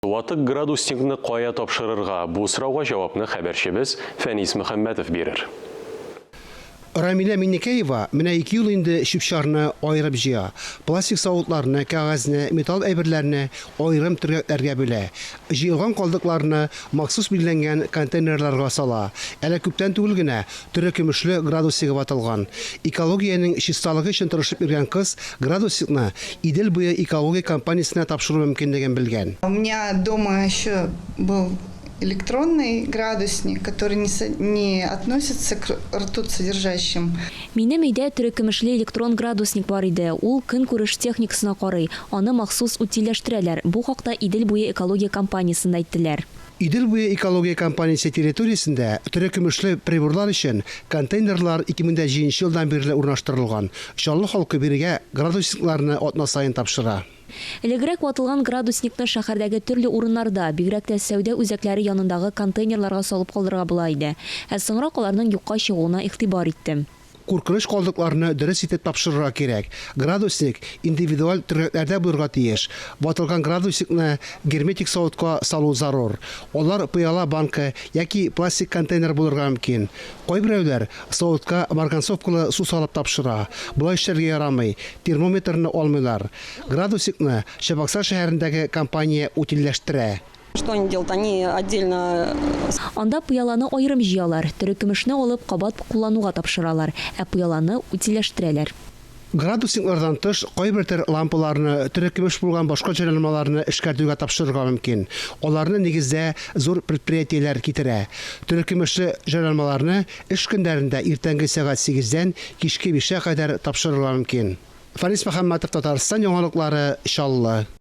Ватык градусникны қоя тапшырырға бұл сұрауға жауапны хәбәршебіз Фәнис Мөхәммәтов берер. Рамиля Минникеева менә 2 ел инде шүпшарны айырып җыя. Пластик савытларны, кәгазьне, металл әйберләрне айрым төргәкләргә бүлә. Җыелган калдыкларны махсус билгеләнгән контейнерларга сала. Әле күптән түгел генә төрә көмешле градусник ватылган. Экологиянең чисталыгы өчен тырышып йөргән кыз градусникны Идел буе экология компаниясенә тапшыру мөмкинлеген белгән. У меня дома еще был электронный градусник, который не относится к ртутсодержащим. Минем өйдә төрекемешле электрон градусник бар иде. Ул көнкүреш техникасына карый. Аны махсус утилләштерәләр. Бу хакта Идел буе экология компаниясында әйттеләр. Идел буе экология компаниясе территориясендә төрекемешле приборлар өчен контейнерлар 2007 елдан бирле урнаштырылган. Чаллы халкы бирегә градусникларны атна сайын тапшыра. Элегрәк ватылган градусникны шәһәрдәге төрле урыннарда, бигрәк тә сәүдә үзәкләре янындагы контейнерларга салып калдырырга була иде. Ә соңрак аларның юкка чыгуына игътибар иттем. Куркыныч калдыкларны дөрес итеп тапшырырга кирәк. Градусник индивидуаль төргәкләрдә булырга тиеш. Ватылган градусникны герметик савытка салу зарур. Алар пыяла банка яки пластик контейнер булырга мөмкин. Кайберәүләр савытка марганцовкалы су салып тапшыра. Булай эшләргә ярамый. Термометрны алмыйлар. Градусникны Чабаксар шәһәрендәге компания утилләштерә. Что они делают? Они отдельно... Анда пыяланы айрым җыялар, төрекемешне алып кабат куллануга тапшыралар, ә пыяланы утилләштерәләр. Градусниклардан тыш кайбер лампаларны, төрекемеш булган башка җайланмаларны эшкәртүгә тапшырырга мөмкин. Аларны нигездә зур предприятиеләр китерә. Төрекемешле җайланмаларны эш көндәрендә иртәнге сәгать 8-дән кичке 5-кә кадәр тапшырырга мөмкин. Фәнис Мөхәммәтов, Татарстан яңалыклары, Чаллы.